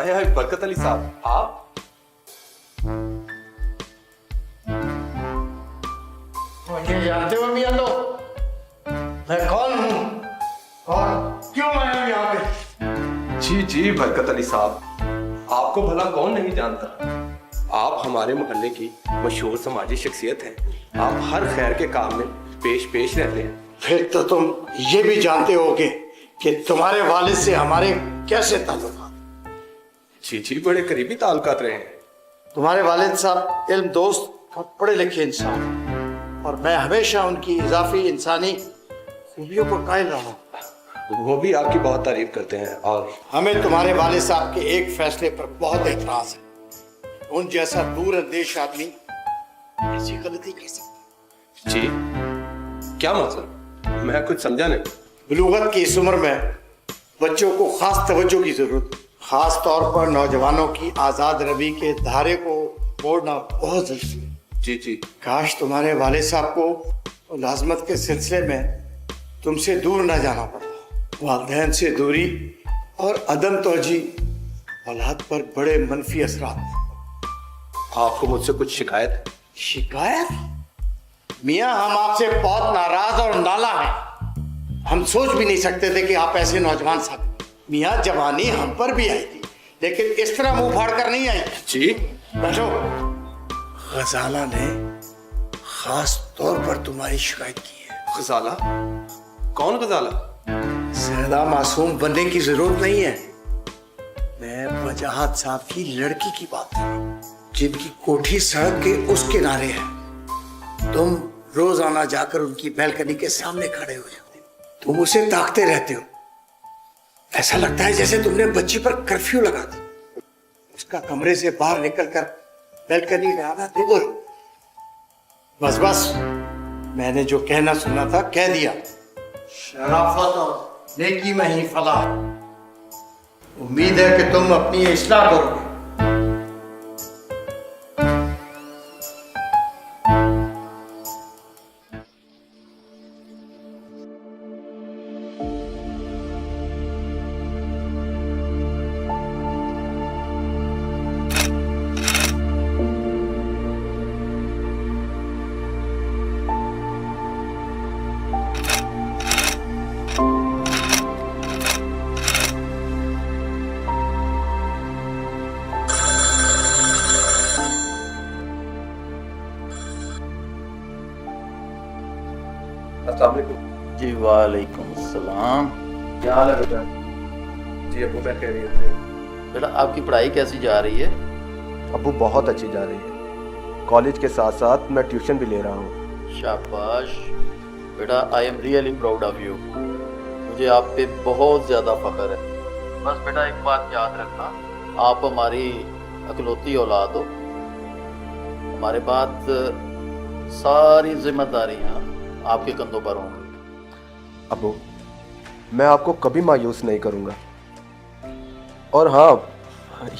हाय हाय बरकत अली साहब, आप? मुझे जानते हो मियां लोग, मैं कौन हूँ और क्यों आया हूँ यहाँ पे? जी जी बरकत अली साहब, आपको भला कौन नहीं जानता। आप हमारे मोहल्ले की मशहूर समाजी शख्सियत हैं। आप हर खैर के काम में पेश रहते हैं। फिर तो तुम ये भी जानते होगे कि तुम्हारे वालिद से हमारे कैसे ताल्लुकात। जी जी बड़े करीबी ताल्लुकात रहे हैं। तुम्हारे वालिद साहब इल्म दोस्त और पढ़े लिखे इंसान, और मैं हमेशा उनकी इजाफी इंसानी खूबियों को कायल रहा हूँ। वो भी आपकी बहुत तारीफ करते हैं। और हमें तुम्हारे वालिद साहब के एक फैसले पर बहुत एतराज है। उन जैसा दूरअंदेश आदमी ऐसी गलती कर सकता। जी क्या मतलब? मैं कुछ समझा नहीं। बलूगत की इस उम्र में बच्चों को खास तवज्जो की जरूरत, खास तौर पर नौजवानों की आजाद रवि के धारे को मोड़ना बहुत जरूरी है। जी जी काश तुम्हारे वालिद साहब को मुलाजमत के सिलसिले में तुमसे दूर न जाना पड़ा। वालिदैन से दूरी और अदम तवज्जी औलाद पर बड़े मनफी असरात। आपको मुझसे कुछ शिकायत है? शिकायत? मियाँ हम आपसे बहुत नाराज और नाला हैं। हम सोच भी नहीं सकते थे कि आप ऐसे नौजवान साहब। मियाँ जवानी हम पर भी आई थी, लेकिन इस तरह मुंह फाड़ कर नहीं आई। जी बैठो। गजाला ने खास तौर पर तुम्हारी शिकायत की है। गजाला? कौन गजाला? ज्यादा मासूम बनने की जरूरत नहीं है। मैं वजाहत साहब की लड़की की बात कर रहा हूँ, जिनकी कोठी सड़क के उस किनारे है। तुम रोजाना जाकर उनकी बैल्कनी के सामने खड़े हो जाते हो। तुम उसे ताकते रहते हो। ऐसा लगता है जैसे तुमने बच्ची पर कर्फ्यू लगा दी। उसका कमरे से बाहर निकलकर बैल्कनी में आना दूर। बस बस, मैंने जो कहना सुना था कह दिया। शराफत और नेकी में ही फलाह। उम्मीद है कि तुम अपनी इस्लाह करोगे। अस्सलाम वालेकुम। जी वालेकुम सलाम। क्या हाल है बेटा? जी अबू मैं कह रही हूँ बेटा आपकी पढ़ाई कैसी जा रही है? अबू बहुत अच्छी जा रही है। कॉलेज के साथ साथ मैं ट्यूशन भी ले रहा हूँ। शाबाश बेटा, I am really proud of you. मुझे आप पे बहुत ज़्यादा फ़ख्र है। बस बेटा एक बात याद रखना, आप हमारी अकलौती औलाद हो। हमारे बाद सारी जिम्मेदारियाँ आपके कंधों पर होंगी। अबू मैं आपको कभी मायूस नहीं करूँगा। और हाँ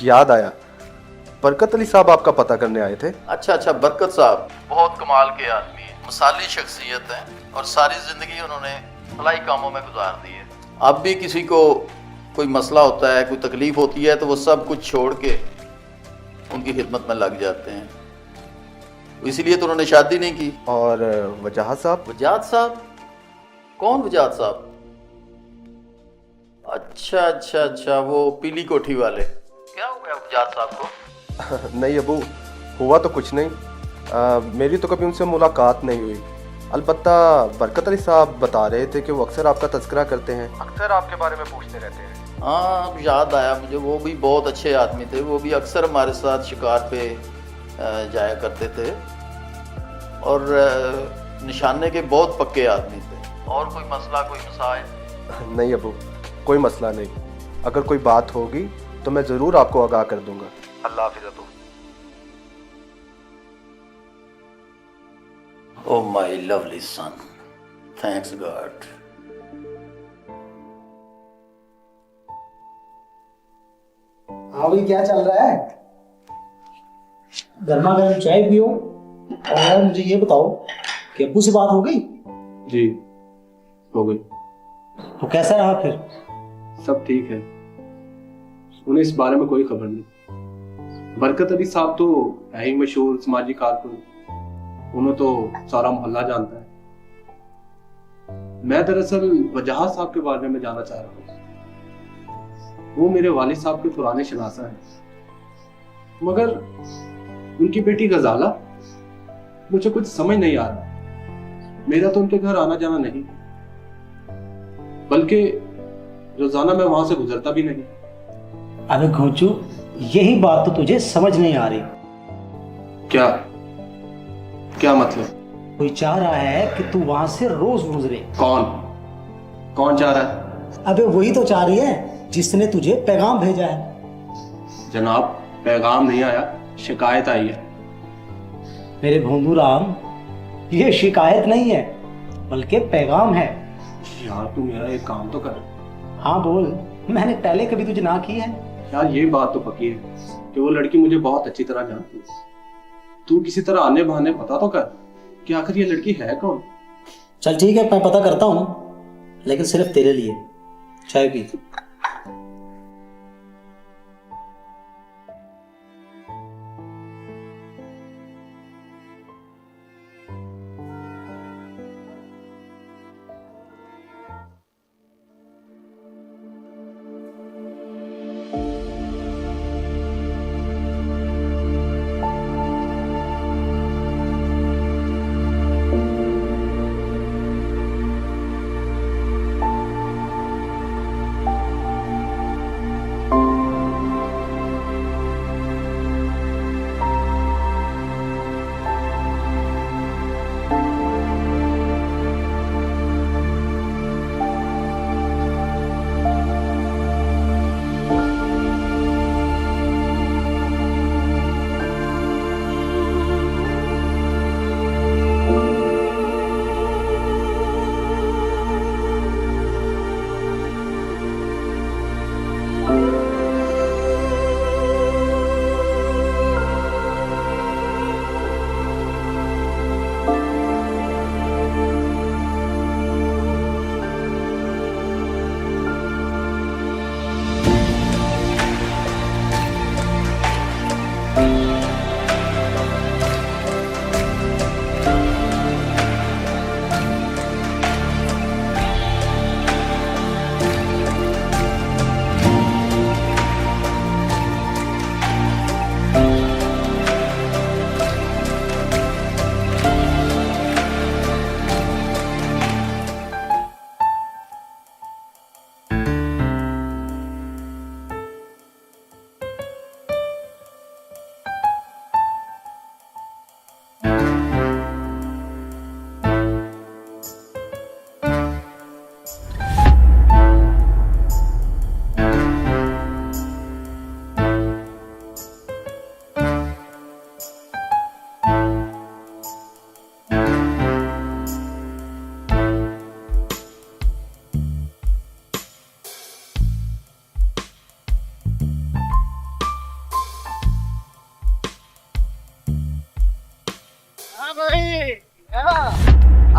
याद आया, बरकत अली साहब आपका पता करने आए थे। अच्छा अच्छा, बरकत साहब बहुत कमाल के आदमी हैं, मिसाली शख्सियत हैं और सारी ज़िंदगी उन्होंने भलाई कामों में गुजार दी है। अब भी किसी को कोई मसला होता है, कोई तकलीफ होती है तो वो सब कुछ छोड़ के उनकी खिदमत में लग जाते हैं। इसीलिए तो उन्होंने शादी नहीं की। और वजाहत साहब? वजाहत साहब? कौन वजाहत साहब? अच्छा अच्छा अच्छा, वो पीली कोठी वाले। क्या हो गया वजाहत साहब को? नहीं अबू, हुआ तो कुछ नहीं। मेरी तो कभी उनसे मुलाकात नहीं हुई। अलबत्ता बरकत अली साहब बता रहे थे कि वो अक्सर आपका तज़किरा करते हैं, अक्सर आपके बारे में पूछते रहते हैं। हाँ याद आया मुझे, वो भी बहुत अच्छे आदमी थे। वो भी अक्सर हमारे साथ शिकार पे जाया करते थे और निशाने के बहुत पक्के आदमी थे। और कोई मसला, कोई मसाइल? नहीं अबू, कोई मसला नहीं। अगर कोई बात होगी तो मैं ज़रूर आपको आगाह कर दूंगा। अल्लाह हाफ़िज़ Abu. Oh my lovely son, thanks God. हाँ भाई, क्या चल रहा है? गर्मा गर्म चाय पियो और मुझे ये बताओ कि अब्बू से बात हो गई? जी हो गई। तो कैसा रहा फिर? सब ठीक है। उन्हें इस बारे में कोई खबर नहीं। बरकत अली साहब तो है ही मशहूर समाजी कारकुन, उन्हें तो सारा मोहल्ला जानता है। मैं दरअसल वजह साहब के बारे में जानना चाह रहा हूँ। वो मेरे वालिद साहब के पुराने शनासा हैं, मगर उनकी बेटी गजाला, मुझे कुछ समझ नहीं आ रहा। मेरा तो उनके घर आना जाना नहीं, बल्कि रोजाना मैं वहां से गुजरता भी नहीं। अबे घोंचू, यही बात तो तुझे समझ नहीं आ रही। क्या क्या मतलब? कोई चाह रहा है कि तू वहां से रोज गुजरे। कौन चाह रहा है? अबे वही तो चाह रही है जिसने तुझे पैगाम भेजा है। जनाब, पैगाम नहीं आया, शिकायत आई है। मेरे भोंदू राम, ये शिकायत नहीं है बल्कि पैगाम है। यार तू मेरा एक काम तो कर। हाँ बोल, मैंने पहले कभी तुझे ना की है? यार ये बात तो पक्की है कि वो लड़की मुझे बहुत अच्छी तरह जानती है। तू किसी तरह आने बहाने पता तो कर कि आखिर ये लड़की है कौन। चल ठीक है, मैं पता करता हूँ, लेकिन सिर्फ तेरे लिए। चाय पी।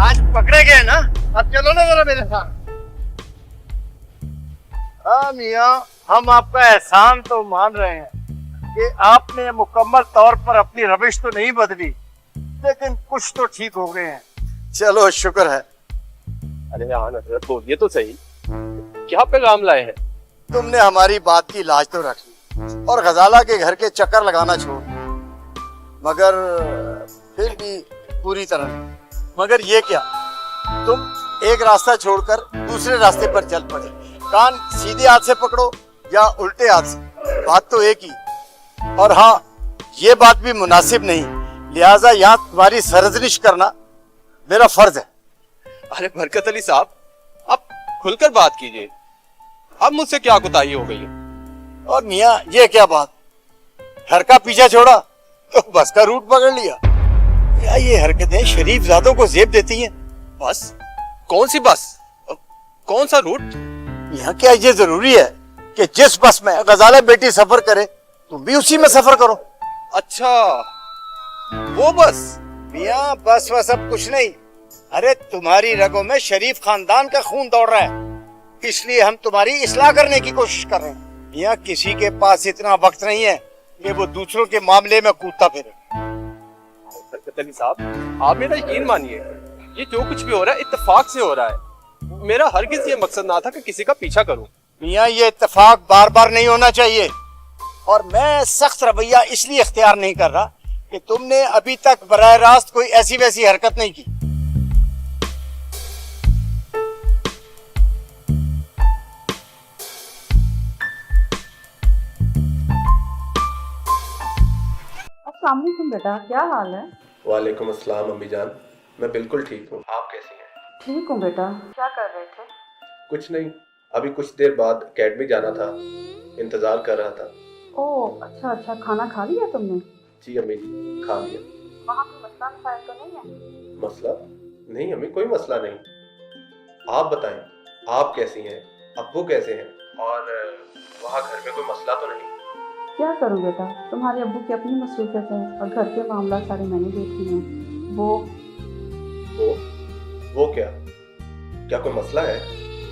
आज पकड़े गए ना, अब चलो ना जरा मेरे साथ। हाँ मियाँ, हम आपका एहसान तो मान रहे हैं कि आपने मुकम्मल तौर पर अपनी रविश तो नहीं बदली, लेकिन कुछ तो ठीक हो गए हैं। चलो शुक्र है। अरे हाँ हजरत, बोलिए तो सही, क्या पैगाम लाए हैं? तुमने हमारी बात की लाज तो रख ली और गजाला के घर के चक्कर लगाना छोड़, मगर फिर भी पूरी तरह नहीं। मगर ये क्या, तुम एक रास्ता छोड़कर दूसरे रास्ते पर चल पड़े। कान सीधे हाथ से पकड़ो या उल्टे हाथ से, बात तो एक ही। और हाँ, ये बात भी मुनासिब नहीं, लिहाजा यहाँ तुम्हारी सरजनिश करना मेरा फर्ज है। अरे बरकत अली साहब, आप खुलकर बात कीजिए, अब मुझसे क्या कुताही हो गई है? और मियाँ ये क्या बात, घर का पीछा छोड़ा तो बस का रूट पकड़ लिया। क्या ये हरकतें शरीफ जादों को जेब देती हैं? बस? कौन सी बस? कौन सा रूट? यहाँ क्या ये जरूरी है कि जिस बस में गजाला बेटी सफर करे तुम भी उसी में सफर करो? अच्छा, वो बस? मियाँ बस वह सब कुछ नहीं। अरे तुम्हारी रगों में शरीफ खानदान का खून दौड़ रहा है, इसलिए हम तुम्हारी इस्लाह करने की कोशिश कर रहे हैं। मियाँ किसी के पास इतना वक्त नहीं है कि वो दूसरों के मामले में कूदता फिरे। बरकत अली साहब, आप मेरा यकीन मानिए, ये जो कुछ भी हो रहा है इत्तेफाक से हो रहा है। मेरा हरगिज ये मकसद ना था कि किसी का पीछा करूं। मियाँ ये इत्तेफाक बार बार नहीं होना चाहिए, और मैं सख्त रवैया इसलिए इख्तियार नहीं कर रहा कि तुमने अभी तक बराह रास्त कोई ऐसी वैसी हरकत नहीं की। अस्सलाम वालेकुम बेटा, क्या हाल है? वालेकुम अस्सलाम अम्मी जान, मैं बिल्कुल ठीक हूँ। आप कैसी हैं? ठीक हूँ बेटा। क्या कर रहे थे? कुछ नहीं, अभी कुछ देर बाद अकेडमी जाना था, इंतजार कर रहा था। ओह अच्छा अच्छा, खाना खा लिया तुमने? जी अम्मी जी, खा लिया। वहाँ कोई मसला मसाइल तो नहीं है? मसला? नहीं अम्मी, कोई मसला नहीं। आप बताएं, आप कैसी हैं, अब्बू कैसे हैं, और वहाँ घर में कोई मसला तो नहीं? क्या करूँ बेटा, तुम्हारे अब्बू की अपनी मसरूफियत है और घर के मामला सारे मैंने देखी हैं। वो क्या? क्या कोई मसला है?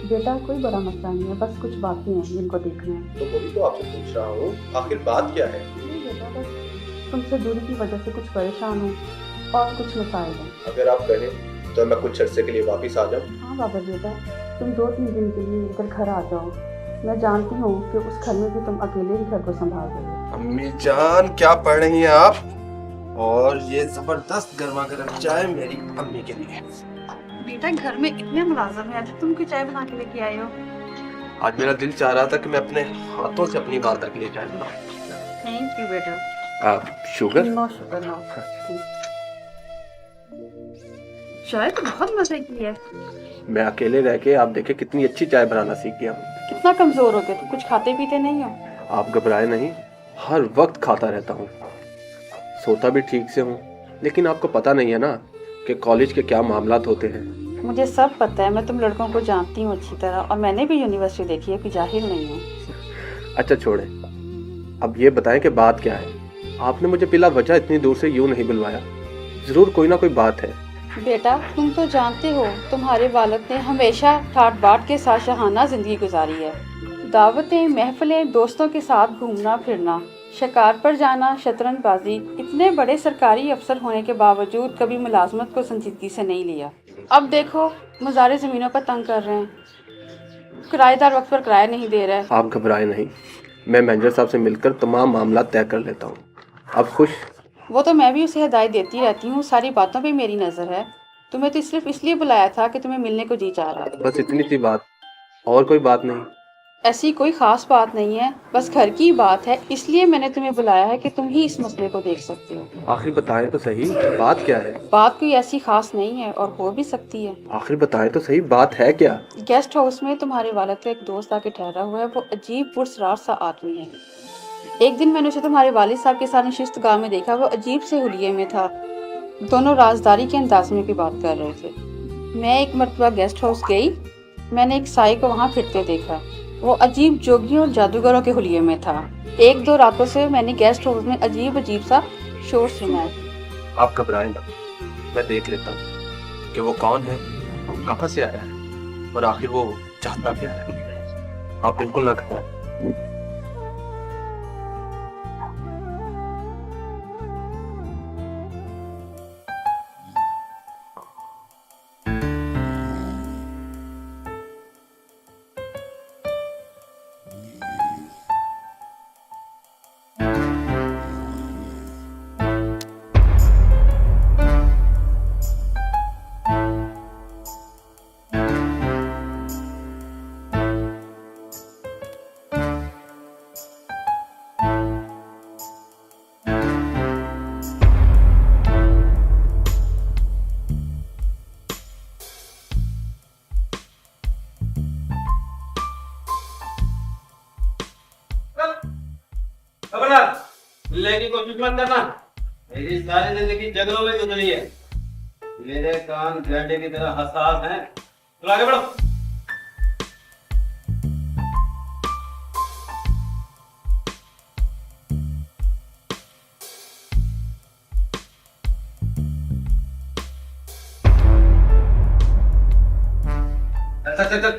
बेटा कोई बड़ा मसला नहीं है, बस कुछ बातें हैं जिनको देखना है। तो वही तो आपसे पूछ रहा हूँ, आखिर बात क्या है? नहीं बेटा, बस तुमसे दूरी की वजह से कुछ परेशान हूँ और कुछ मसाइल हैं। अगर आप कहें तो मैं कुछ अरसे के लिए वापस आ जाऊँ? हाँ बाबर बेटा, तुम 2-3 दिन के लिए इधर घर आ जाओ। मैं जानती हूँ कि उस घर में भी तुम अकेले ही घर को संभाल रहे हो। अम्मी जान, क्या पढ़ रही हैं आप? और ये जबरदस्त गर्मा गर्म चाय मेरी अम्मी के लिए। बेटा घर में इतने मुलाजिम हैं, तुम क्यों चाय बना के लेके आए हो? आज मेरा दिल चाह रहा था कि मैं अपने हाथों से अपनी वालदा के लिए चाय बनाऊं। थैंक यू बेटा। आप शुगर? No sugar no. चाय तो बहुत मजे की है। मैं अकेले रह के आप देखे कितनी अच्छी चाय बनाना सीख गया हूँ। कितना कमजोर हो गए, तुम कुछ खाते पीते नहीं हो? आप घबराए नहीं, हर वक्त खाता रहता हूँ, सोता भी ठीक से हूँ। लेकिन आपको पता नहीं है ना कि कॉलेज के क्या मामलात होते हैं। मुझे सब पता है, मैं तुम लड़कों को जानती हूँ अच्छी तरह, और मैंने भी यूनिवर्सिटी देखी है, कोई जाहिल नहीं हूँ। अच्छा छोड़े, अब ये बताएं कि बात क्या है। आपने मुझे बिला वजह इतनी दूर से यूं नहीं बुलवाया, जरूर कोई ना कोई बात है। बेटा तुम तो जानते हो, तुम्हारे वालिद ने हमेशा ठाट बाट के साथ शहाना जिंदगी गुजारी है। दावतें, महफिलें, दोस्तों के साथ घूमना फिरना, शिकार पर जाना, शतरंजबाजी, इतने बड़े सरकारी अफसर होने के बावजूद कभी मुलाजमत को संजीदगी से नहीं लिया। अब देखो मज़ारे ज़मीनों पर तंग कर रहे हैं, किराएदार वक्त पर किराया नहीं दे रहा है। आप घबराए नहीं, मैं मैनेजर साहब से मिलकर तमाम मामला तय कर लेता हूँ। आप खुश? वो तो मैं भी उसे हिदायत देती रहती हूँ, सारी बातों पे मेरी नज़र है। तुम्हें तो सिर्फ इसलिए बुलाया था कि तुम्हें मिलने को जी चाह रहा था। बस इतनी सी बात, और कोई बात नहीं। ऐसी कोई खास बात नहीं है, बस घर की बात है, इसलिए मैंने तुम्हें बुलाया है कि तुम ही इस मसले को देख सकते हो। आखिर बताएं तो सही, बात क्या है? बात कोई ऐसी खास नहीं है और हो भी सकती है। आखिर बताएं तो सही, बात है क्या? गेस्ट हाउस में तुम्हारे वालिद का एक दोस्त आके ठहरा हुआ है। वो अजीब पुरस्रार सा आदमी है। एक दिन मैंने उसे तुम्हारे वालिद साहब के साथ नशिस्त गाह में देखा। वो अजीब से हुलिये में था, दोनों राजदारी के अंदाज में की बात कर रहे थे। मैं एक मरतबा गेस्ट हाउस गई, मैंने एक साई को वहाँ फिरते देखा। वो अजीब जोगियों और जादूगरों के हुलिये में था। 1-2 रातों से मैंने गेस्ट हाउस में अजीब सा शोर सुना है। आप घबराएं ना, मैं देख लेता हूँ कि वो कौन है, कहाँ से आया है, और आखिर वो चाहता क्या है। आप बिल्कुल ना घबराएं। मिलने की कोशिश मत करना, मेरी सारी जिंदगी जंगलों में गुजरी है। मेरे कान गड्ढे की तरह हसास हैं। तो आगे बढ़ो। चल चल चल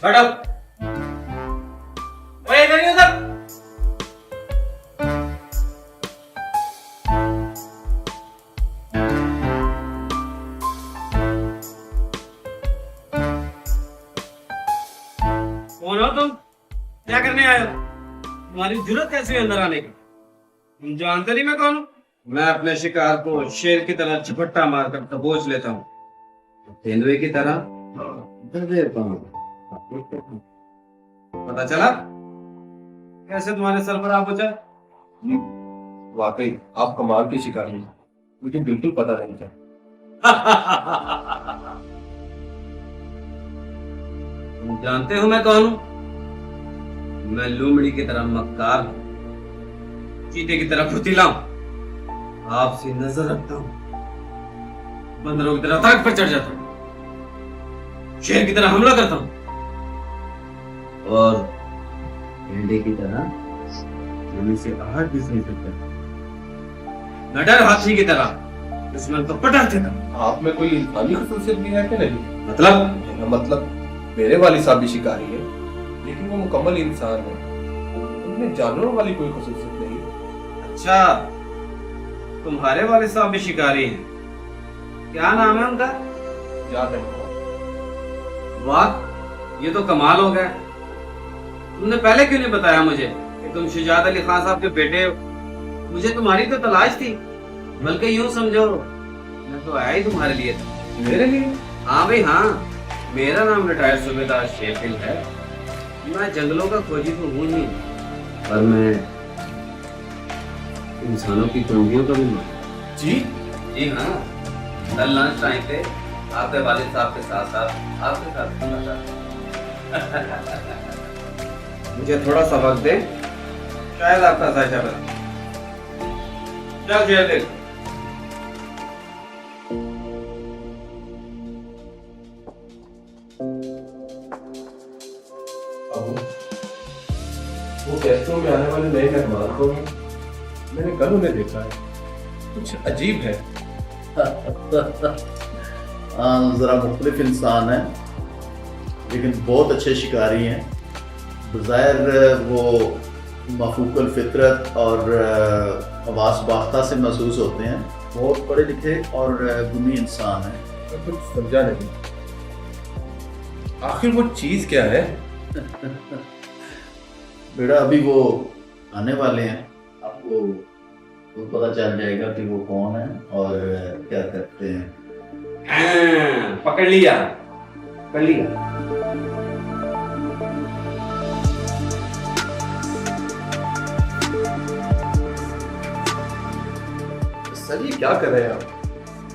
बैठो। ओए इधर ही उधर। कौन हो तुम? क्या करने आए हो? तुम्हारी जरूरत कैसे हुई अंदर आने की? तुम जानते नहीं मैं कौन हूँ? मैं अपने शिकार को शेर की तरह झपट्टा मारकर दबोच लेता हूँ, तेंदुए की तरह डर देता हूँ। पता चला कैसे तुम्हारे सर पर आ पहुंचा? वाकई आप कमाल की शिकारी हैं, मुझे बिल्कुल पता नहीं था। तुम जानते हो मैं कौन हूँ? मैं लोमड़ी की तरह मक्कार हूँ, चीते की तरह फुर्तीला हूँ, आपसे नजर रखता हूँ, बंदरों की तरह ताक पर चढ़ जाता हूँ, शेर की तरह हमला करता हूँ और गेंडे की तरह जमीन से आहट भी सुन सकता है। नडर हाथी की तरह दुश्मन को पटक देता हूँ। आप में कोई इंसानी खसूसियत भी है कि नहीं? मतलब मेरे वाली साहब भी शिकारी है, लेकिन वो मुकम्मल इंसान है, उनमें जानवरों वाली कोई खसूसियत नहीं है। अच्छा, तुम्हारे वाले साहब भी शिकारी हैं। क्या नाम है उनका? याद नहीं। वाह, ये तो कमाल हो गया। तुमने पहले क्यों नहीं बताया मुझे कि तुम शुजात अली खान साहब के बेटे हो? मुझे तुम्हारी तो तलाश थी, बल्कि यूं समझो मैं तो आया ही तुम्हारे लिए था। मेरे लिए? हाँ भाई हाँ, मेरा नाम रिटायर्ड सूबेदार शेफिल है। मैं जंगलों का खोजी तो हूँ ही, पर मैं इंसानों की कुंजियों का भी मालिक। जी हाँ, कल लंच टाइम पे आपके वालिद साहब के साथ साथ आपके साथ खाना था। मुझे थोड़ा सा वक्त दे, शायद आपका जायजा बना। चल शेफिल। वो गेस्टों में आने वाले नए मेहमान को मैंने कल उन्हें देखा है, कुछ अजीब है। हाँ, जरा मुख्तलिफ इंसान है, लेकिन बहुत अच्छे शिकारी हैं। बज़ाहिर वो मफूकुल फितरत और हवास बाख्ता से महसूस होते हैं। बहुत पढ़े लिखे और गुनी इंसान हैं। मैं कुछ समझा नहीं, आखिर वो चीज क्या है? बेटा अभी वो आने वाले हैं, आपको तो पता चल जाएगा कि वो कौन है और क्या करते हैं। पकड़ लिया, पकड़ लिया। सर ये क्या कर रहे हैं आप?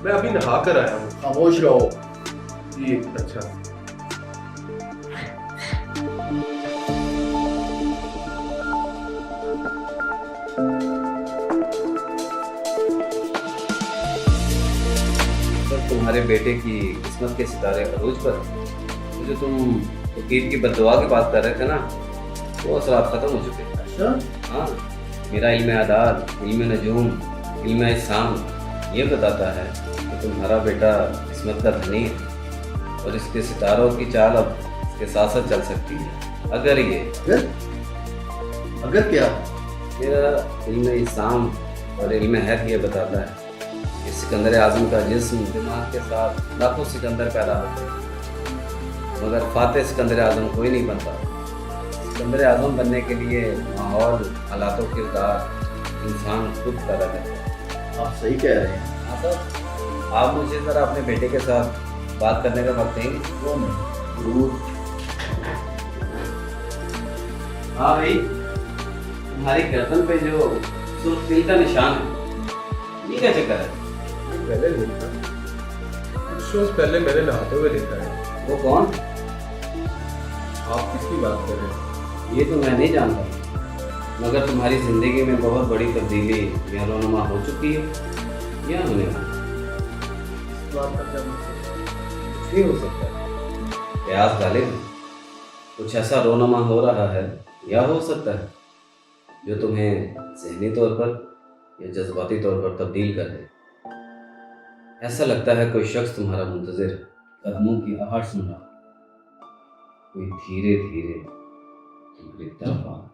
मैं अभी नहा कर आया हूँ। खामोश रहो। जी अच्छा। तुम्हारे बेटे की किस्मत के सितारे अरूज पर मुझे तुम वकील की बददुआ की बात कर रहे थे ना, वो असरात खत्म हो चुके हैं। अच्छा, हाँ, मेरा इल्म आदाद, इल्म नजूम, इल्म इस्साम ये बताता है कि तुम्हारा बेटा किस्मत का धनी है और इसके सितारों की चाल अब इसके साथ साथ चल सकती है। अगर ये अगर क्या? मेरा इल्म इस्साम और इल्म हैत ये बताता है कि सिकंदर आजम का जिस्म दिमाग के साथ लाखों सिकंदर पैदा होते हैं, मगर फातेह सिकंदर आजम कोई नहीं बनता। सिकंदर आजम बनने के लिए माहौल, हालातों, किरदार इंसान खुद पैदा करता है। आप सही कह रहे हैं। हाँ सर, आप मुझे ज़रा अपने बेटे के साथ बात करने का वक्त देंगे? वो नहीं, जरूर। हाँ भाई, तुम्हारी गर्दन पे जो सुर्ख तिल का निशान है, ये क्या चक्कर है? पहले देखा, कुछ रोज पहले मैंने नहाते हुए देखा है। वो कौन? आप किसकी बात कर रहे हैं? ये तो मैं नहीं जानता, मगर तुम्हारी जिंदगी में बहुत बड़ी तब्दीली या रोनुमा हो चुकी है या होने वाली। इस बात का क्या मतलब? कुछ भी हो सकता है, प्यास गालिब है। कुछ ऐसा रोनुमा हो रहा है या हो सकता है जो तुम्हें ज़हनी तौर पर या जज्बाती तौर पर तब्दील कर दे। ऐसा लगता है कोई शख्स तुम्हारा मुंतज़िर कदमों की आहट सुन रहा, कोई धीरे धीरे बेतरफा।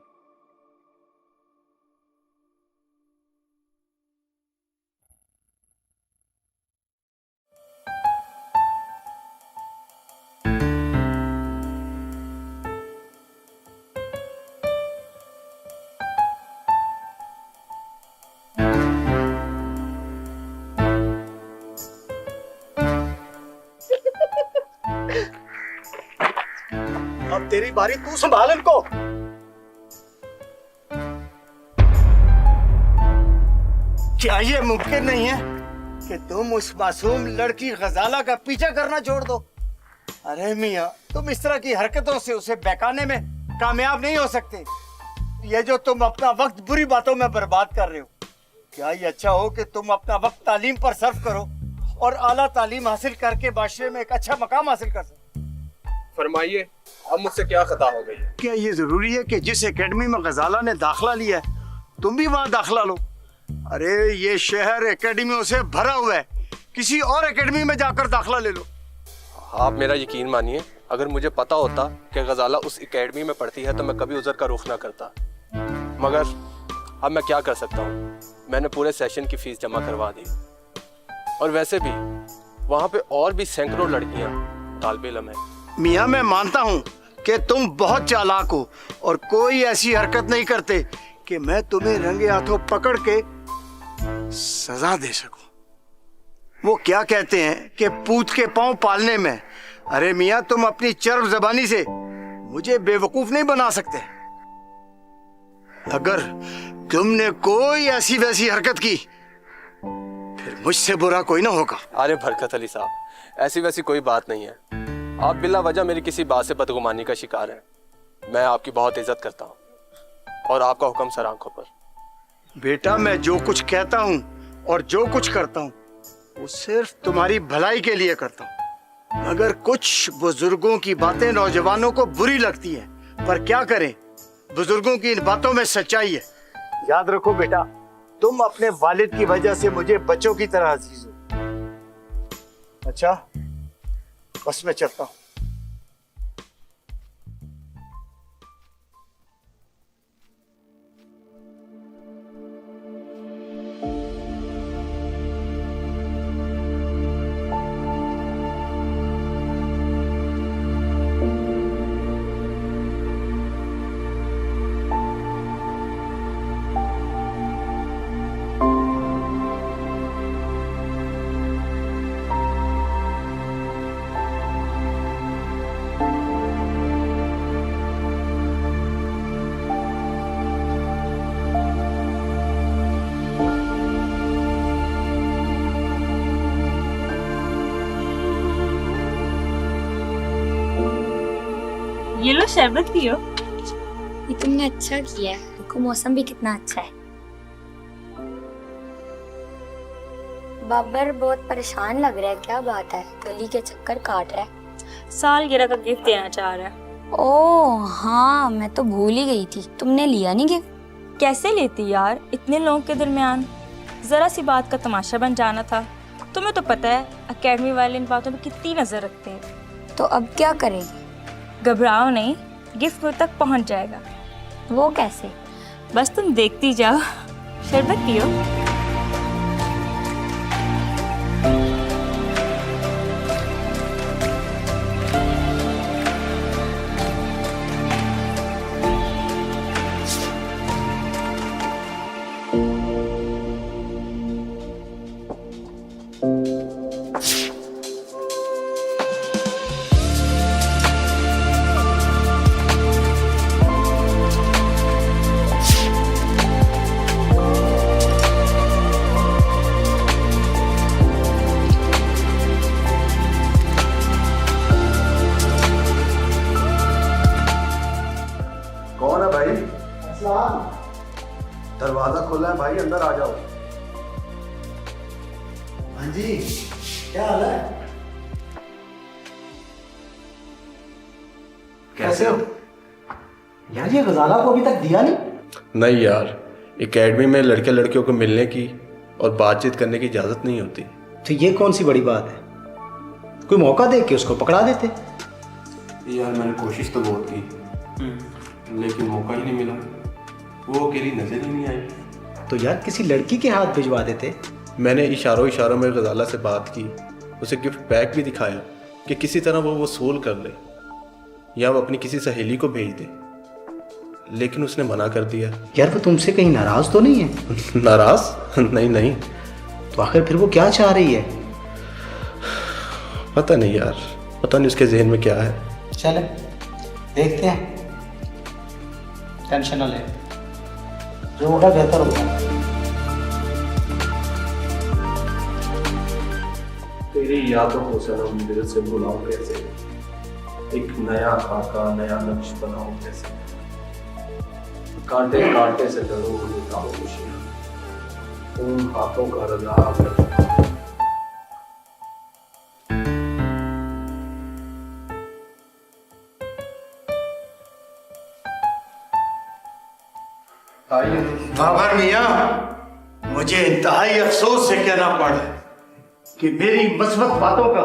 अब तेरी बारी, तू संभाल इनको। क्या ये मुमकिन नहीं है कि तुम उस मासूम लड़की गजाला का पीछा करना छोड़ दो? अरे मियाँ, तुम इस तरह की हरकतों से उसे बहकाने में कामयाब नहीं हो सकते। ये जो तुम अपना वक्त बुरी बातों में बर्बाद कर रहे हो, क्या ये अच्छा हो कि तुम अपना वक्त तालीम पर सर्फ करो और आला तालीम हासिल करके माशरे में एक अच्छा मकाम हासिल कर सको? फरमाइए, अब मुझसे क्या खता हो गई है? क्या ये जरूरी है कि जिस एकेडमी में गजाला ने दाखिला लिया है तुम भी वहां दाखिला लो? अरे ये शहर एकेडमियों से भरा हुआ है, किसी और एकेडमी में जाकर दाखिला ले लो। आप मेरा यकीन मानिए, अगर मुझे पता होता कि गजाला उस एकेडमी में पढ़ती है तो मैं कभी उधर का रुख ना करता। मगर अब मैं क्या कर सकता हूँ, मैंने पूरे सेशन की फीस जमा करवा दी। और वैसे भी वहाँ पे और भी सैकड़ों लड़कियाँ तालिबे इल्म हैं। मियाँ, मैं मानता हूँ कि तुम बहुत चालाक हो और कोई ऐसी हरकत नहीं करते कि मैं तुम्हें रंगे हाथों पकड़ के सजा दे सकूं। वो क्या कहते हैं कि पूत के पांव पालने में। अरे मियाँ, तुम अपनी चर्ब जबानी से मुझे बेवकूफ नहीं बना सकते। अगर तुमने कोई ऐसी वैसी हरकत की फिर मुझसे बुरा कोई ना होगा। अरे बरकत अली साहब, ऐसी वैसी कोई बात नहीं है। आप बिला वजह मेरी किसी बात से बदगुमानी का शिकार हैं। मैं आपकी बहुत इज्जत करता हूँ और आपका हुक्म सर आंखों पर। बेटा, मैं जो कुछ कहता हूँ और जो कुछ करता हूँ वो सिर्फ तुम्हारी भलाई के लिए करता हूँ। अगर कुछ बुजुर्गों की बातें नौजवानों को बुरी लगती है, पर क्या करें, बुजुर्गों की इन बातों में सच्चाई है। याद रखो बेटा, तुम अपने वालिद की वजह से मुझे बच्चों की तरह अजीज हो। अच्छा, बस मैं चलता हूँ। ये लो शरबत पियो। ये तुमने अच्छा किया है, देखो मौसम भी कितना अच्छा है। बाबर बहुत परेशान लग रहा है, क्या बात है? गली के चक्कर काट रहा है। सालगिरह का गिफ्ट देना चाह रहा है। ओह हाँ, मैं तो भूल ही गई थी। तुमने लिया नहीं गिफ्ट? कैसे लेती यार, इतने लोगों के दरमियान जरा सी बात का तमाशा बन जाना था। तुम्हें तो पता है एकेडमी वाले इन बातों पे कितनी नजर रखते हैं। तो अब क्या करेगी? घबराओ नहीं, गिफ्ट मुझ तक पहुंच जाएगा। वो कैसे? बस तुम देखती जाओ। शरबत पियो। कौन है भाई? दरवाजा खुला है भाई, अंदर आ जाओ। हाँ जी, क्या हाल है? कैसे हो? यार ये गजाला को अभी तक दिया नहीं। नहीं यार, एकेडमी में लड़के लड़कियों को मिलने की और बातचीत करने की इजाजत नहीं होती। तो ये कौन सी बड़ी बात है? कोई मौका देख के उसको पकड़ा देते। यार मैंने कोशिश तो बहुत की, लेकिन मौका ही नहीं मिला, वो अकेली नजर ही नहीं आई। तो यार किसी लड़की के हाथ भिजवा देते। मैंने इशारों इशारों में गजाला से बात की, उसे गिफ्ट पैक भी दिखाया कि किसी तरह वो वसूल कर ले या वो अपनी किसी सहेली को भेज दे, लेकिन उसने मना कर दिया। यार वो तुमसे कहीं नाराज तो नहीं है? नाराज? नहीं नहीं। तो आखिर फिर वो क्या चाह रही है? पता नहीं यार, पता नहीं उसके जहन में क्या है। चले देखते हैं, टेंशन न ले, जो होगा बेहतर होगा। तेरी यादों को सनम दिल से भुलाऊं कैसे, एक नया खाका नया नक्श बनाऊं कैसे, कांटे कांटे से लड़ूं लेता हूँ खुशियां, उन हाथों का रजा बाबर मियां, मुझे इंतहाई अफसोस से कहना पड़ रहा है कि मेरी मस्बत बातों का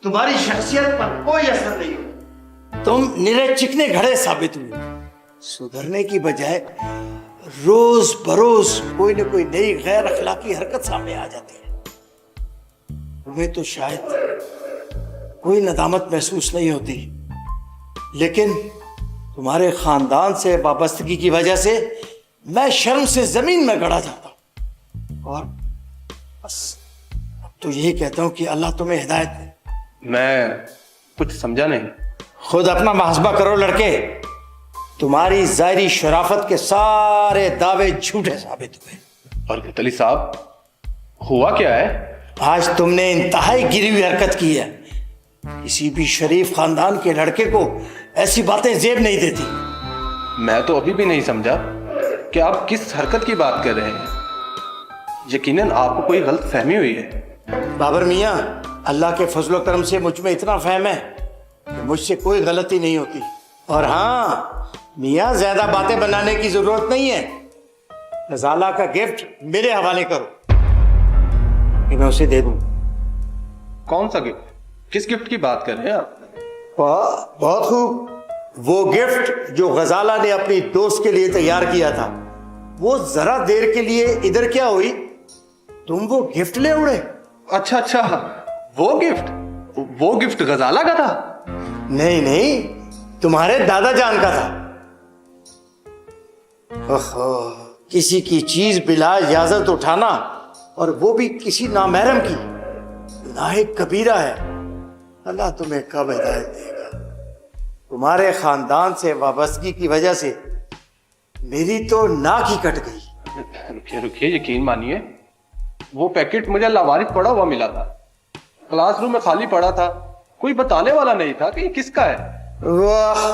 तुम्हारी शख्सियत पर कोई असर नहीं हुआ। तुम निरे चिकने घड़े साबित हुए। सुधरने की बजाय रोज बरोज कोई न कोई नई गैर अखलाकी हरकत सामने आ जाती है। तुम्हें तो शायद कोई नदामत महसूस नहीं होती, लेकिन तुम्हारे खानदान से वाबस्तगी की वजह से मैं शर्म से जमीन में गड़ा जाता हूं। और बस अब तो यही कहता हूं कि अल्लाह तुम्हें हिदायत दे। मैं कुछ समझा नहीं। खुद अपना मुहासबा करो लड़के, तुम्हारी जायरी शराफत के सारे दावे झूठे साबित हुए। और गतली साहब, हुआ क्या है? आज तुमने इंतहाई गिरी हुई हरकत की है। किसी भी शरीफ खानदान के लड़के को ऐसी बातें जेब नहीं देती। मैं तो अभी भी नहीं समझा कि आप किस हरकत की बात कर रहे हैं। यकीनन आपको कोई गलत फहमी हुई है। बाबर मियां, अल्लाह के फजलो करम से मुझ में इतना फहम है कि मुझसे कोई गलती नहीं होती। और हाँ मियां, ज्यादा बातें बनाने की जरूरत नहीं है। गजाला का गिफ्ट मेरे हवाले करो कि मैं उसे दे दूं। कौन सा गिफ्ट? किस गिफ्ट की बात कर रहे हैं आप? बहुत खूब। वो गिफ्ट जो गजाला ने अपनी दोस्त के लिए तैयार किया था, वो जरा देर के लिए इधर क्या हुई, तुम वो गिफ्ट ले उड़े। अच्छा अच्छा, वो गिफ्ट गजाला का था? नहीं नहीं, तुम्हारे दादा जान का था। ओहो, किसी की चीज बिला इजाजत उठाना, और वो भी किसी नामहरम की, गुनाह कबीरा है। अल्लाह तुम्हें कब हिदायत देगा। तुम्हारे खानदान से वाबस्तगी की वजह से मेरी तो नाक ही कट गई। रुकिए रुकिए, यकीन मानिए, वो पैकेट मुझे लावारिस पड़ा हुआ मिला था। क्लासरूम में खाली पड़ा था, कोई बताने वाला नहीं था कि ये किसका है। वाह,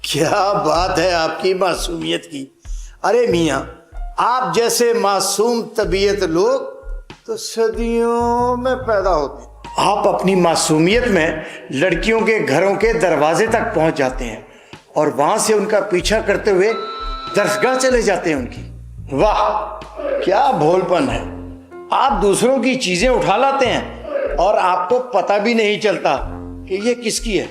क्या बात है आपकी मासूमियत की। अरे मियां, आप जैसे मासूम तबीयत लोग तो सदियों में पैदा होते हैं। आप अपनी मासूमियत में लड़कियों के घरों के दरवाजे तक पहुंच जाते हैं और वहां से उनका पीछा करते हुए दरसगाह चले जाते हैं उनकी। वाह, क्या भोलपन है। आप दूसरों की चीजें उठा लाते हैं और आपको पता भी नहीं चलता कि ये किसकी है।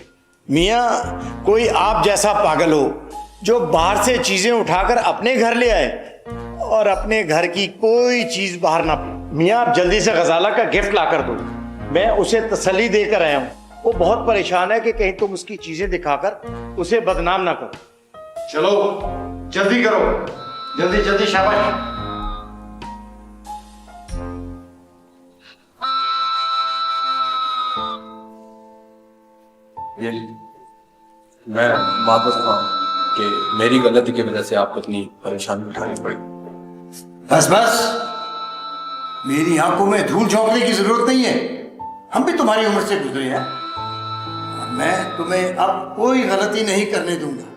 मियां, कोई आप जैसा पागल हो जो बाहर से चीजें उठाकर अपने घर ले आए और अपने घर की कोई चीज बाहर ना। मियां, आप जल्दी से गजाला का गिफ्ट ला कर दो। मैं उसे तसल्ली देकर आया हूं। वो बहुत परेशान है कि कहीं तुम उसकी चीजें दिखाकर उसे बदनाम ना करो। चलो जल्दी करो, जल्दी जल्दी, शाबाश। ये मैं बात बताऊं कि मेरी गलती की वजह से आपको इतनी परेशानी उठानी पड़ी। बस बस, मेरी आंखों में धूल झोंकने की जरूरत नहीं है। हम भी तुम्हारी उम्र से गुजरे हैं और मैं तुम्हें अब कोई गलती नहीं करने दूंगा।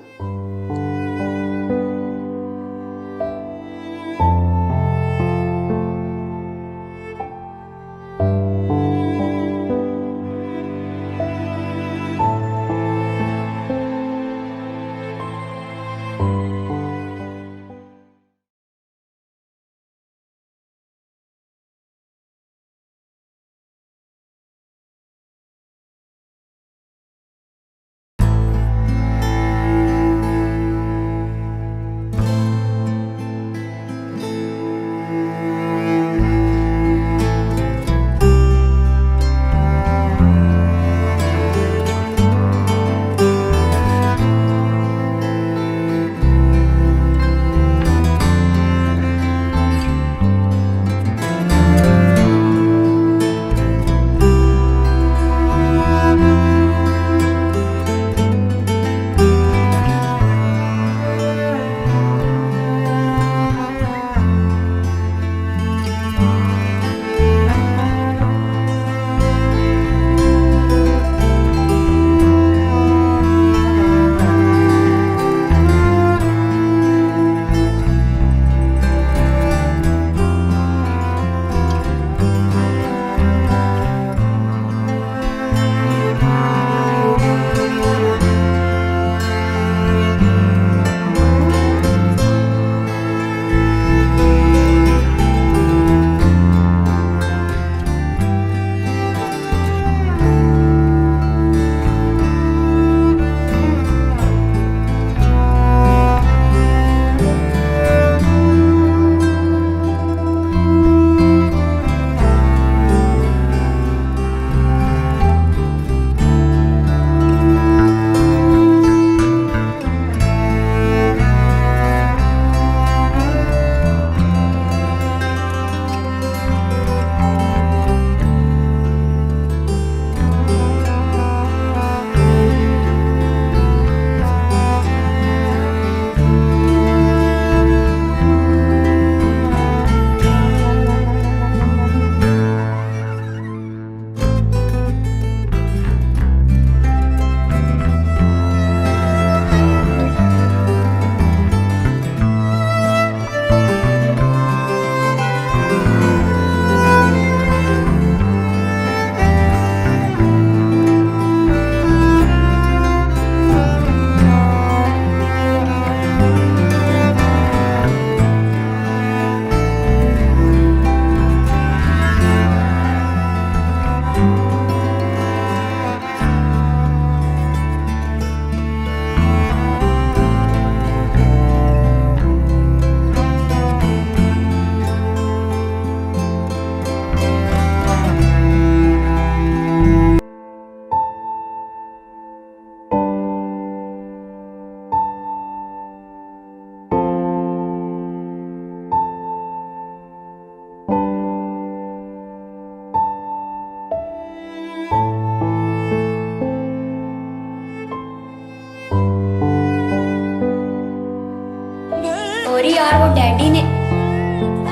यार वो डैडी ने।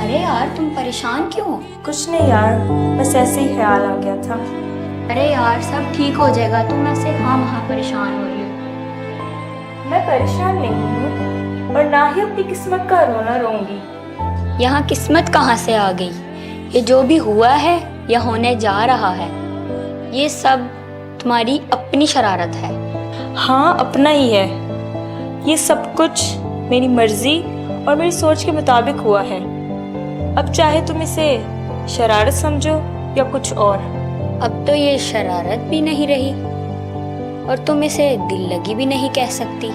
अरे यार तुम परेशान क्यों हो? कुछ नहीं यार, बस ऐसे ही ख्याल आ गया था। अरे यार सब ठीक हो जाएगा, तुम ऐसे हाँ वहाँ परेशान हो रही हो। मैं परेशान नहीं हूँ और ना ही अपनी किस्मत का रोना रोऊंगी। यहाँ किस्मत कहाँ से आ गई? ये जो भी हुआ है या होने जा रहा है, ये सब तुम्हारी अपनी शरारत है। हाँ अपना ही है। ये सब कुछ मेरी मर्जी और मेरी सोच के मुताबिक हुआ है। अब चाहे तुम इसे शरारत समझो या कुछ और। अब तो ये शरारत भी नहीं रही और तुम इसे दिल लगी भी नहीं कह सकती।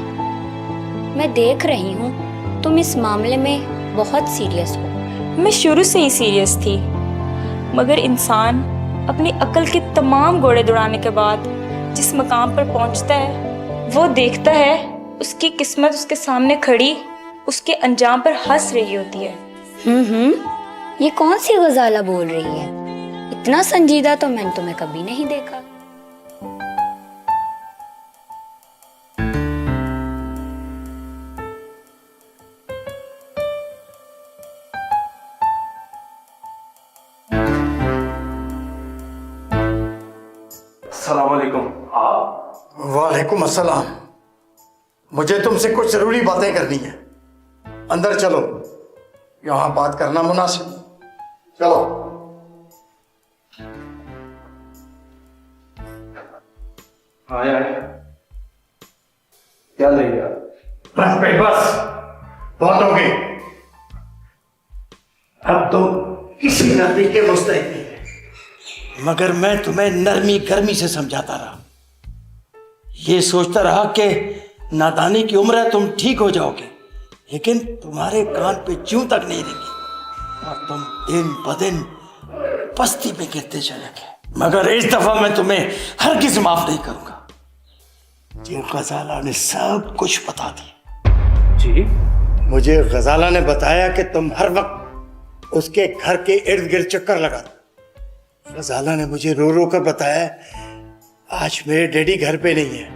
मैं देख रही हूँ तुम इस मामले में बहुत सीरियस हो। मैं शुरू से ही सीरियस थी, मगर इंसान अपनी अकल के तमाम घोड़े दौड़ाने के बाद जिस मकाम पर पहुंचता है, वो देखता है उसकी किस्मत उसके सामने खड़ी उसके अंजाम पर हंस रही होती है। ये कौन सी गजाला बोल रही है? इतना संजीदा तो मैंने तुम्हें कभी नहीं देखा। अस्सलाम वालेकुम। वालेकुम अस्सलाम। मुझे तुमसे कुछ जरूरी बातें करनी है। अंदर चलो, यहाँ बात करना मुनासिब नहीं। चलो। हाँ यार, क्या लेंगे यार? बस भाई बस, बहुत हो गई। अब तो किसी नरमी के मुस्तहिक नहीं है, मगर मैं तुम्हें नरमी गर्मी से समझाता रहा, ये सोचता रहा कि नादानी की उम्र है, तुम ठीक हो जाओगे, लेकिन तुम्हारे कान पे जूं तक नहीं रेंगी और तुम दिन ब दिन पस्ती पे गिरते चले गए। मगर इस दफा मैं तुम्हें हरगिज़ माफ नहीं करूंगा। जी गजाला ने सब कुछ बता दिया। जी? मुझे गजाला ने बताया कि तुम हर वक्त उसके घर के इर्द गिर्द चक्कर लगाते। गजाला ने मुझे रो रो कर बताया आज मेरे डैडी घर पे नहीं है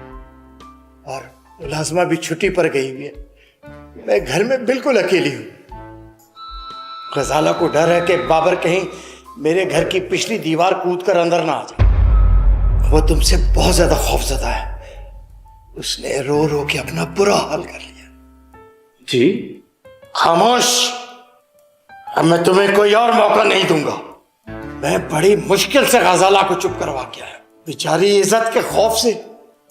और मुलाजमा भी छुट्टी पर गई हुई है, मैं घर में बिल्कुल अकेली हूं। गजाला को डर है कि बाबर कहीं मेरे घर की पिछली दीवार कूद कर अंदर ना आ जाए। वो तुमसे बहुत ज्यादा खौफजदा है, उसने रो रो के अपना बुरा हाल कर लिया। जी? खामोश, अब मैं तुम्हें कोई और मौका नहीं दूंगा। मैं बड़ी मुश्किल से गजाला को चुप करवा के आया। बेचारी इज्जत के खौफ से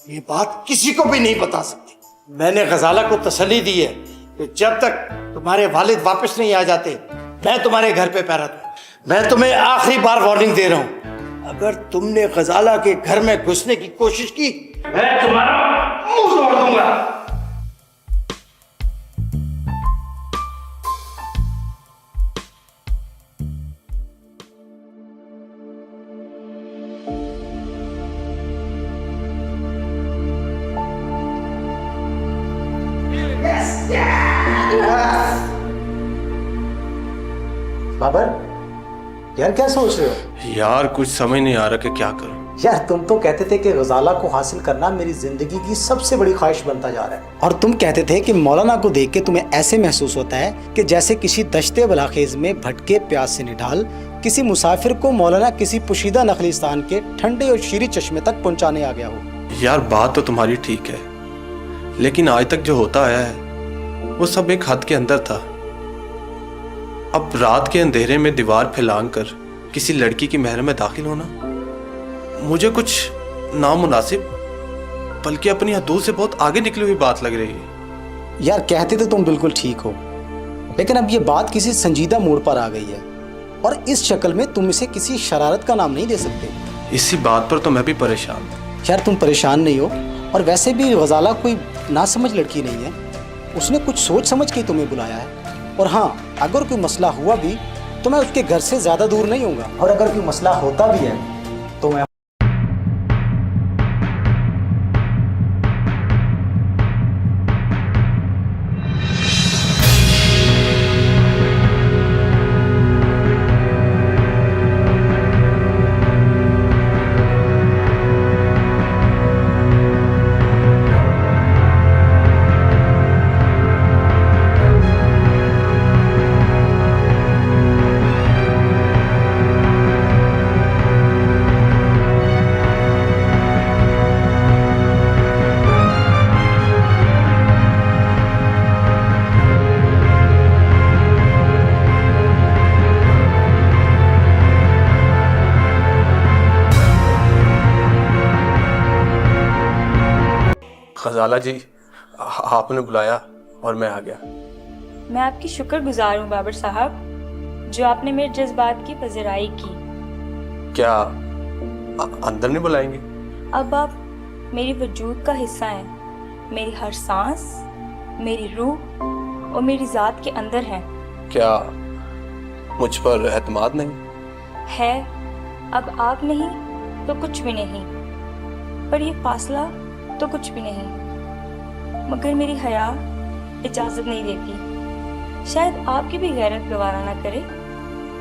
ये बात किसी को भी नहीं बता सकती। मैंने गजाला को तसल्ली दी है कि जब तक तुम्हारे वालिद वापस नहीं आ जाते मैं तुम्हारे घर पे पैरा दूं। मैं तुम्हें आखिरी बार वार्निंग दे रहा हूं, अगर तुमने गजाला के घर में घुसने की कोशिश की मैं तुम्हारा मुंह तोड़ दूंगा। बाबर यार क्या सोच रहे हो? यार कुछ समझ नहीं आ रहा कि क्या करूं। यार तुम तो कहते थे कि गजाला को हासिल करना मेरी जिंदगी की सबसे बड़ी ख्वाहिश बनता जा रहा है, और तुम कहते थे कि मौलाना को देख के तुम्हें ऐसे महसूस होता है कि जैसे किसी दश्ते बलाखेज में भटके प्यास से निढाल किसी मुसाफिर को मौलाना किसी पुशीदा नखलिस्तान के ठंडे और शीरी चश्मे तक पहुंचाने आ गया हो। यार बात तो तुम्हारी ठीक है, लेकिन आज तक जो होता आया है वो सब एक हद के अंदर था। अब रात के अंधेरे में दीवार फैलांग कर किसी लड़की की महर में दाखिल होना मुझे कुछ नामुनासिब बल्कि अपनी हदूद से बहुत आगे निकली हुई बात लग रही है। यार कहते तो तुम बिल्कुल ठीक हो, लेकिन अब ये बात किसी संजीदा मोड़ पर आ गई है और इस शक्ल में तुम इसे किसी शरारत का नाम नहीं दे सकते। इसी बात पर तो मैं भी परेशान हूं। यार तुम परेशान नहीं हो, और वैसे भी गजाला कोई नासमझ लड़की नहीं है, उसने कुछ सोच समझ के तुम्हें बुलाया है। और हाँ, अगर कोई मसला हुआ भी तो मैं उसके घर से ज्यादा दूर नहीं होऊंगा, और अगर कोई मसला होता भी है तो मैं गजाला जी, आपने बुलाया और मैं आ गया। मैं आपकी शुक्रगुजार हूँ बाबर साहब, जो आपने मेरे जज्बात की पजराई की। क्या अंदर नहीं बुलाएंगे? अब आप मेरी वजूद का हिस्सा हैं, मेरी हर सांस, मेरी रूह और मेरी ज़ात के अंदर हैं। क्या मुझ पर एतमाद नहीं? है, अब आप नहीं तो कुछ भी नहीं, पर ये फासला तो कुछ भी नहीं। मगर मेरी हया इजाज़त नहीं देती, शायद आपकी भी गैरत गवारा ना करे।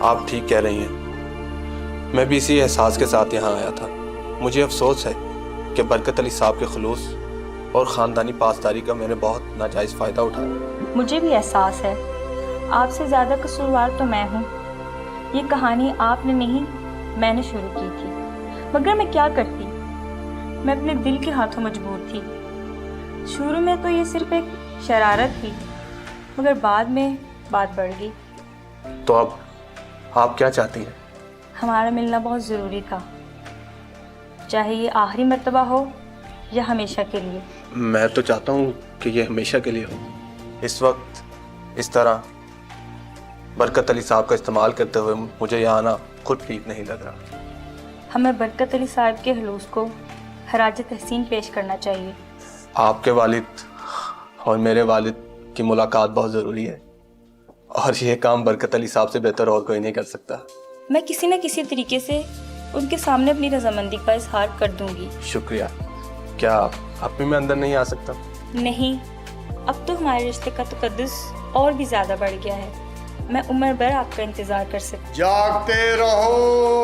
आप ठीक कह रही हैं, मैं भी इसी एहसास के साथ यहाँ आया था। मुझे अफसोस है कि बरकत अली साहब के खुलूस और ख़ानदानी पासदारी का मैंने बहुत नाजायज़ फ़ायदा उठाया। मुझे भी एहसास है, आपसे ज़्यादा कसूरवार तो मैं हूँ। ये कहानी आपने नहीं, मैंने शुरू की थी, मगर मैं क्या करती, मैं अपने दिल के हाथों मजबूर थी। शुरू में तो ये सिर्फ एक शरारत थी, मगर बाद में बात बढ़ गई। तो अब आप क्या चाहती हैं? हमारा मिलना बहुत ज़रूरी था, चाहे ये आखिरी मर्तबा हो या हमेशा के लिए। मैं तो चाहता हूँ कि ये हमेशा के लिए हो। इस वक्त इस तरह बरकत अली साहब का इस्तेमाल करते हुए मुझे यहाँ आना खुद ठीक नहीं लग रहा। हमें बरकत अली साहब के हलूस को खराज तहसीन पेश करना चाहिए। आपके वालिद और मेरे वालिद की मुलाकात बहुत ज़रूरी है, और ये काम बरकत अली साहब से बेहतर और कोई नहीं कर सकता। मैं किसी न किसी तरीके से उनके सामने अपनी रजामंदी का इजहार कर दूंगी। शुक्रिया। क्या अब भी मैं अंदर नहीं आ सकता? नहीं, अब तो हमारे रिश्ते का तकद्दुस और भी ज़्यादा बढ़ गया है। मैं उम्र भर आपका इंतज़ार कर सकती। जागते रहो,